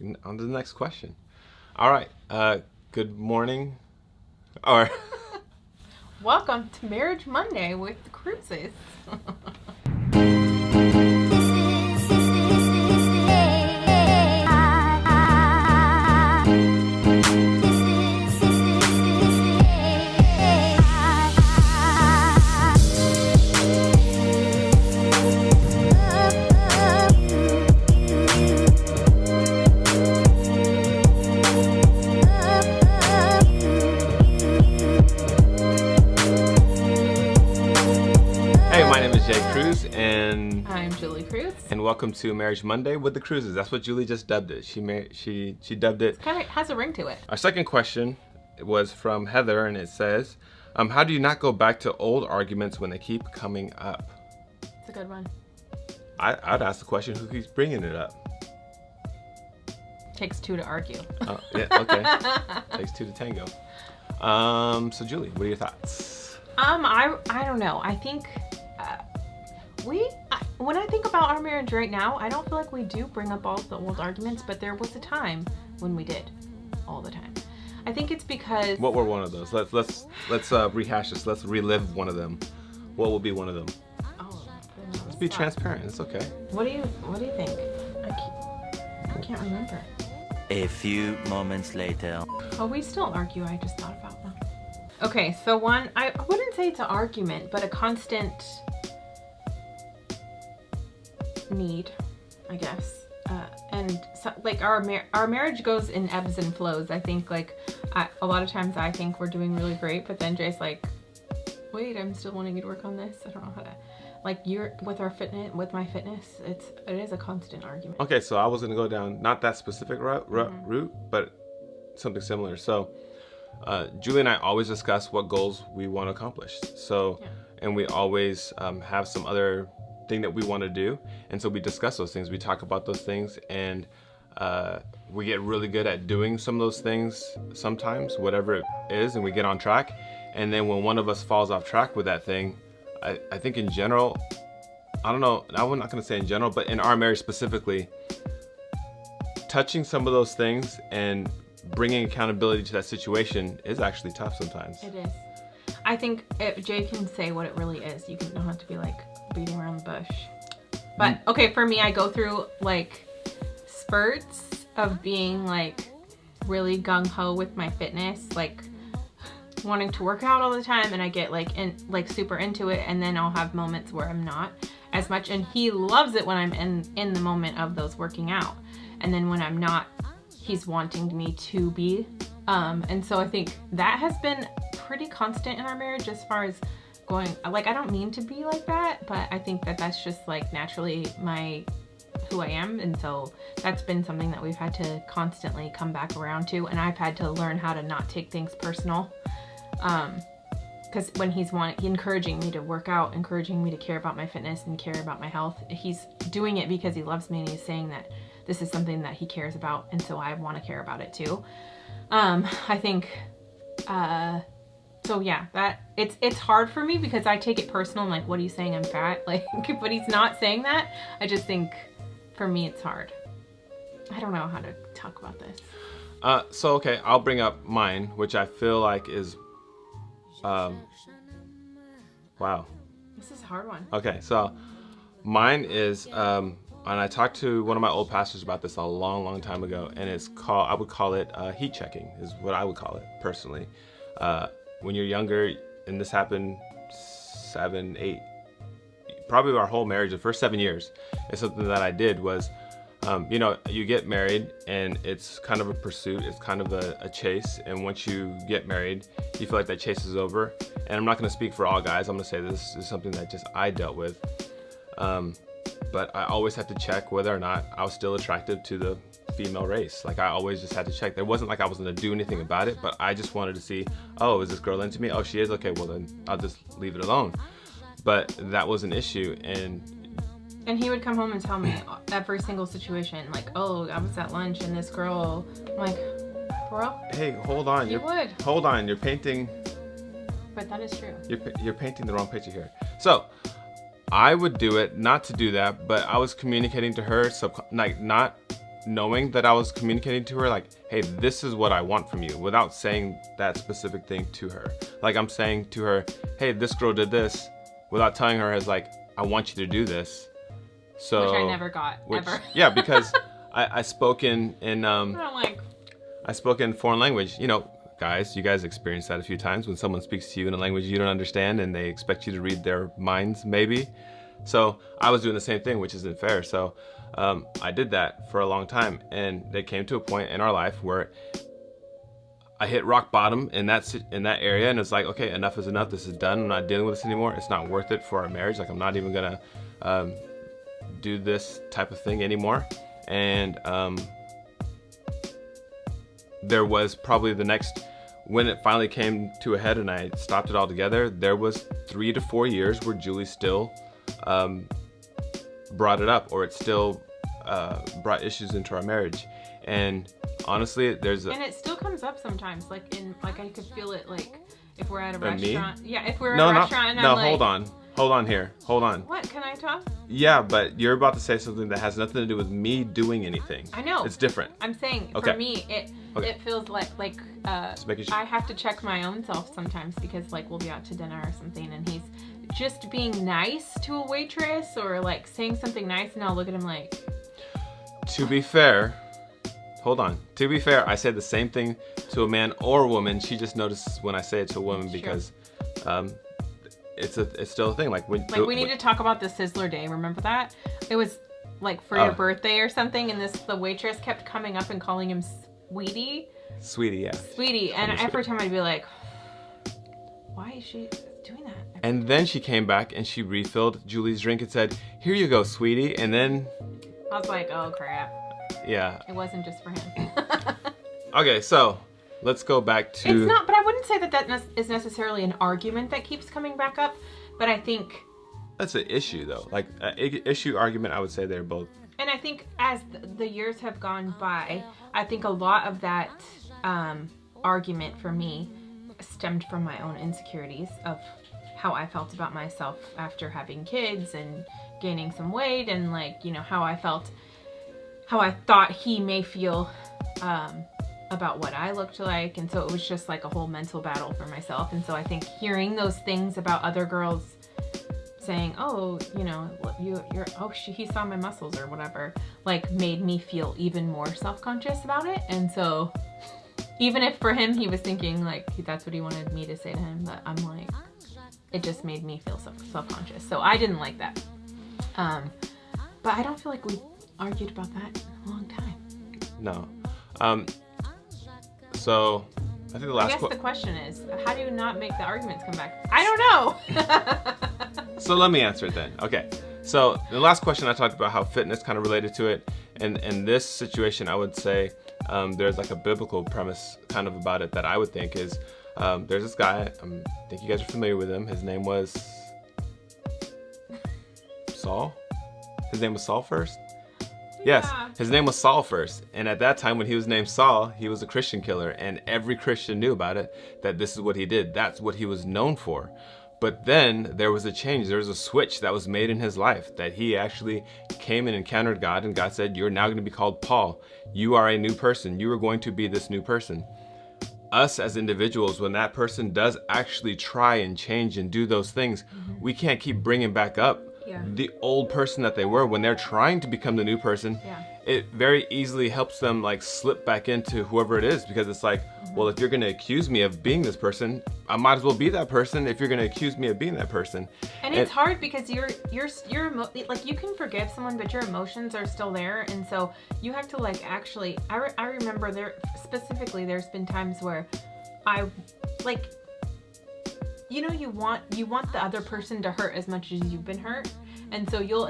On to the next question. All right. Good morning. Or Welcome to Marriage Monday with the Cruzes. Hey, my name is Jay Cruz, and I'm Julie Cruz. and welcome to Marriage Monday with the Cruzes. That's what Julie just dubbed it. She dubbed it. Kind of has a ring to it. Our second question was from Heather, and it says, "How do you not go back to old arguments when they keep coming up?" It's a good one. I'd ask the question, who keeps bringing it up? Takes two to argue. Oh, yeah, okay. Takes two to tango. So Julie, what are your thoughts? I don't know. I think when I think about our marriage right now, I don't feel like we do bring up all the old arguments, but there was a time when we did, all the time. I think it's because. What were one of those? Let's rehash this. Let's relive one of them. What will be one of them? Oh, Let's be transparent. It's okay. What do you think? I can't remember. A few moments later. Oh, we still argue. I just thought about one. Okay, so one, I wouldn't say it's an argument, but a constant need, I guess. And so, like our marriage goes in ebbs and flows. I think a lot of times I think we're doing really great, but then Jay's like, wait, I'm still wanting you to work on this. I don't know how to. Like you're with with my fitness, it is a constant argument. Okay, so I was gonna go down not that specific route, but something similar. So Julie and I always discuss what goals we want to accomplish. So, and we always have some other thing that we want to do, and so we discuss those things. We talk about those things, and we get really good at doing some of those things sometimes, whatever it is, and we get on track. And then when one of us falls off track with that thing, I think in general, I don't know, I'm not going to say in general, but in our marriage specifically, touching some of those things and bringing accountability to that situation is actually tough sometimes. It is. I think Jay can say what it really is. You don't have to be like beating around the bush. But okay, for me, I go through like spurts of being like really gung-ho with my fitness, like wanting to work out all the time, and I get super into it, and then I'll have moments where I'm not as much, and he loves it when I'm in the moment of those working out, and then when I'm not, he's wanting me to be, and so I think that has been pretty constant in our marriage as far as going, like, I don't mean to be like that, but I think that's just like naturally who I am, and so that's been something that we've had to constantly come back around to, and I've had to learn how to not take things personal. Because when he's encouraging me to work out, encouraging me to care about my fitness and care about my health, he's doing it because he loves me, and he's saying that this is something that he cares about, and so I want to care about it too. I think, so yeah, that it's hard for me because I take it personal. I'm like, what are you saying? I'm fat? Like, but he's not saying that. I just think for me, it's hard. I don't know how to talk about this. So okay, I'll bring up mine, which I feel like is, wow. This is a hard one. Okay, so mine is, and I talked to one of my old pastors about this a long, long time ago, and I would call it heat checking, is what I would call it personally. When you're younger, and this happened 7, 8, probably our whole marriage, the first 7 years, is something that I did was, you get married and it's kind of a pursuit, it's kind of a chase, and once you get married, you feel like that chase is over. And I'm not going to speak for all guys, I'm going to say this is something that just I dealt with. But I always had to check whether or not I was still attractive to the female race. Like I always just had to check. There wasn't like I was going to do anything about it, but I just wanted to see, oh, is this girl into me? Oh, she is? Okay, well then I'll just leave it alone. But that was an issue, and he would come home and tell me every single situation, like, oh, I was at lunch and this girl, I'm like, bro. Hey, hold on. Hold on, you're painting. But that is true. You're painting the wrong picture here. So, I would do it, not to do that, but I was communicating to her, not knowing that I was communicating to her like, hey, this is what I want from you, without saying that specific thing to her. Like I'm saying to her, hey, this girl did this, without telling her as like, I want you to do this. So which I never got, ever. Yeah, because I spoke in I'm like, I spoke in foreign language. You know, guys, you guys experienced that a few times when someone speaks to you in a language you don't understand and they expect you to read their minds, maybe. So I was doing the same thing, which isn't fair. So I did that for a long time, and it came to a point in our life where I hit rock bottom in that area, and it's like, okay, enough is enough. This is done. I'm not dealing with this anymore. It's not worth it for our marriage. Like I'm not even gonna do this type of thing anymore. And there was probably the next, when it finally came to a head and I stopped it all together, there was 3 to 4 years where Julie still brought it up, or it still brought issues into our marriage. And honestly, and it still comes up sometimes, like I could feel it, like if we're at a restaurant. Me? Yeah, if we're at a restaurant and I'm like, hold on here. Hold on. What? Can I talk? Yeah, but you're about to say something that has nothing to do with me doing anything. I know. It's different. I'm saying, okay. For me, it feels like I have to check my own self sometimes, because like we'll be out to dinner or something and he's just being nice to a waitress or like saying something nice, and I'll look at him like. To be fair, hold on. To be fair, I said the same thing to a man or a woman. She just notices when I say it to a woman because it's still a thing. Like we need to talk about the Sizzler Day. Remember that? It was like for your birthday or something, and the waitress kept coming up and calling him Sweetie. Sweetie, yeah. Sweetie, and every time I'd be like, why is she doing that? And then she came back and she refilled Julie's drink and said, "Here you go, sweetie." And then I was like, oh crap. Yeah. It wasn't just for him. Okay, so let's go back to. It's not, but I wouldn't say that is necessarily an argument that keeps coming back up. But I think that's an issue, though. Like issue argument, I would say they're both. And I think as the years have gone by, I think a lot of that argument for me stemmed from my own insecurities of how I felt about myself after having kids and gaining some weight, and like, you know, how I thought he may feel about what I looked like. And so it was just like a whole mental battle for myself. And so I think hearing those things about other girls saying, oh, you know, he saw my muscles or whatever, like made me feel even more self-conscious about it. And so even if for him he was thinking like that's what he wanted me to say to him, but I'm like, it just made me feel self-conscious. So I didn't like that. But I don't feel like we argued about that in a long time. No. So I think the question is, how do you not make the arguments come back? I don't know. So let me answer it then. Okay. So the last question, I talked about how fitness kind of related to it. And in this situation, I would say there's like a biblical premise kind of about it that I would think is there's this guy, I think you guys are familiar with him. His name was Saul. His name was Saul first? Yes, his name was Saul first. And at that time when he was named Saul, he was a Christian killer. And every Christian knew about it, that this is what he did. That's what he was known for. But then there was a change. There was a switch that was made in his life, that he actually came and encountered God, and God said, you're now going to be called Paul. You are a new person. You are going to be this new person. Us as individuals, when that person does actually try and change and do those things, we can't keep bringing back up the old person that they were. When they're trying to become the new person, it very easily helps them like slip back into whoever it is, because it's like, well, if you're going to accuse me of being this person, I might as well be that person if you're going to accuse me of being that person. And it's hard because you're like, you can forgive someone, but your emotions are still there. And so you have to like, actually, I remember there's been times where I like, you know, you want the other person to hurt as much as you've been hurt. And so you'll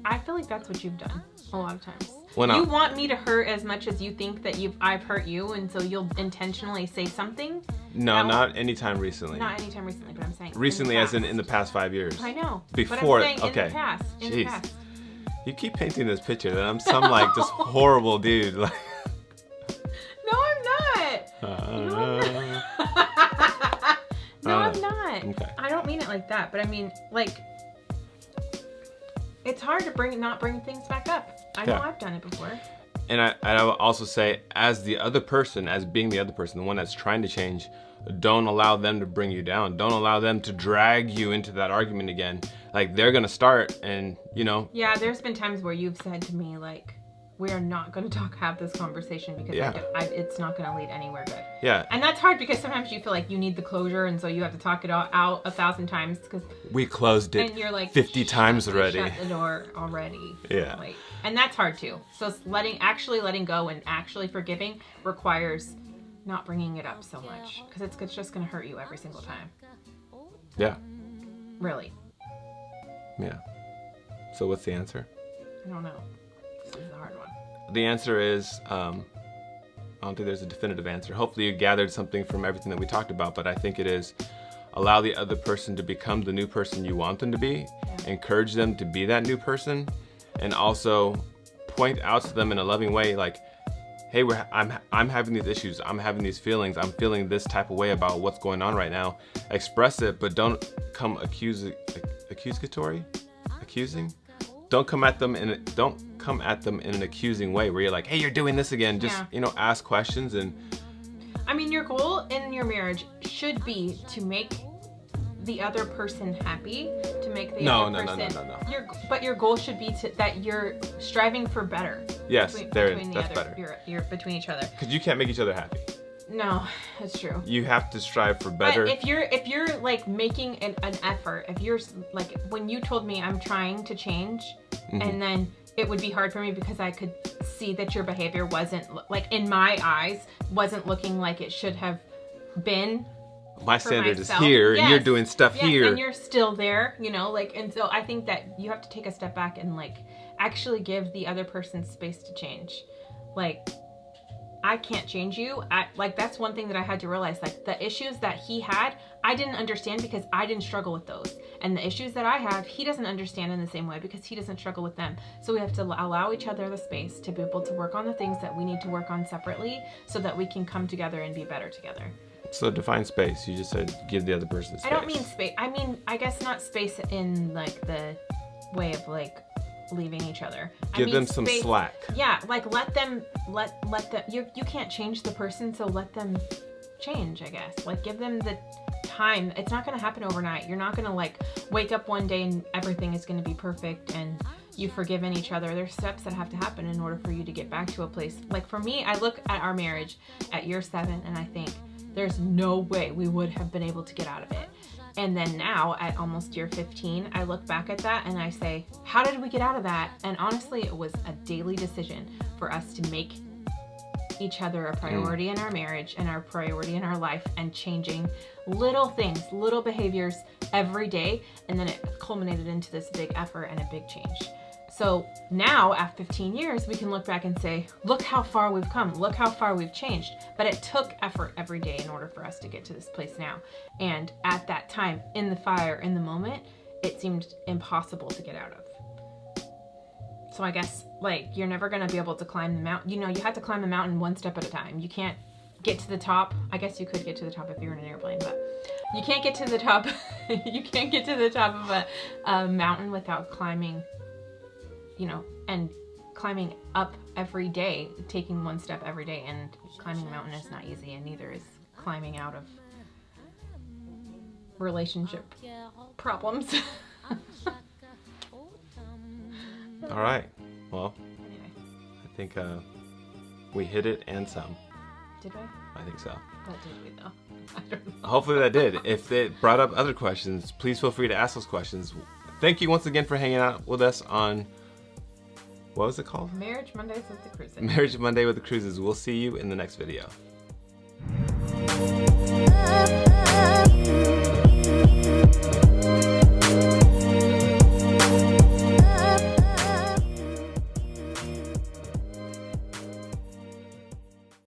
I feel like that's what you've done a lot of times. You want me to hurt as much as you think that I've hurt you, and so you'll intentionally say something. No, not anytime recently. Not anytime recently, but I'm saying recently, as in the past 5 years. I know. Before, but I'm saying okay. In the past. Jeez. The past. You keep painting this picture that I'm some like just horrible dude. Like. No, I'm not. No, I'm not. Okay. I don't mean it like that, but I mean like, it's hard to not bring things back up. I know I've done it before. And I will also say, as the other person, as being the other person, the one that's trying to change, don't allow them to bring you down. Don't allow them to drag you into that argument again. Like, they're gonna start, and you know. Yeah, there's been times where you've said to me, like, we are not going to have this conversation because it's not going to lead anywhere good. Yeah. And that's hard because sometimes you feel like you need the closure, and so you have to talk it out 1,000 times because we closed it, and you're like 50 times already. Shut the door already. Yeah. Like, and that's hard too. So actually letting go and actually forgiving requires not bringing it up so much because it's just going to hurt you every single time. Yeah. Really. Yeah. So what's the answer? I don't know. This is a hard one. The answer is, I don't think there's a definitive answer. Hopefully you gathered something from everything that we talked about, but I think it is allow the other person to become the new person you want them to be, encourage them to be that new person, and also point out to them in a loving way, like, hey, I'm having these issues, I'm having these feelings, I'm feeling this type of way about what's going on right now. Express it, but don't come accusing. Don't come at them in an accusing way where you're like, hey, you're doing this again. Just, ask questions. And I mean, your goal in your marriage should be to make the other person happy, to make the other person. No. But your goal should be that you're striving for better. Yes, that's better. You're between each other. Because you can't make each other happy. No, that's true. You have to strive for better. But if you're like making an effort, if you're like, when you told me I'm trying to change, and then it would be hard for me because I could see that your behavior wasn't, like, in my eyes, wasn't looking like it should have been. My standard is here, and you're doing stuff here. And you're still there, and so I think that you have to take a step back and, like, actually give the other person space to change. Like, I can't change you. That's one thing that I had to realize. Like, the issues that he had, I didn't understand because I didn't struggle with those. And the issues that I have, he doesn't understand in the same way because he doesn't struggle with them. So we have to allow each other the space to be able to work on the things that we need to work on separately so that we can come together and be better together. So define space. You just said give the other person space. I don't mean space. I mean, I guess not space in, like, the way of, like, leaving each other. Give them some slack. Yeah, like, let them you can't change the person, so let them change, I guess. Like, give them the time. It's not going to happen overnight. You're not going to, like, wake up one day and everything is going to be perfect and you've forgiven each other. There's steps that have to happen in order for you to get back to a place. Like, for me, I look at our marriage at year 7 and I think there's no way we would have been able to get out of it. And then now, at almost year 15, I look back at that and I say, how did we get out of that? And honestly, it was a daily decision for us to make each other a priority in our marriage and our priority in our life, and changing little things, little behaviors every day. And then it culminated into this big effort and a big change. So now, after 15 years, we can look back and say, look how far we've come. Look how far we've changed. But it took effort every day in order for us to get to this place now. And at that time, in the fire, in the moment, it seemed impossible to get out of. So I guess, like, you're never going to be able to climb the mountain. You have to climb the mountain one step at a time. You can't get to the top. I guess you could get to the top if you were in an airplane, but you can't get to the top. You can't get to the top of a mountain without climbing, and climbing up every day, taking one step every day. And climbing a mountain is not easy, and neither is climbing out of relationship problems. All right. Well, I think we hit it and some. Did we? I think so. That did we, though? I don't know. Hopefully that did. If it brought up other questions, please feel free to ask those questions. Thank you once again for hanging out with us on, what was it called? Marriage Mondays with the Cruises. Marriage Monday with the Cruises. We'll see you in the next video.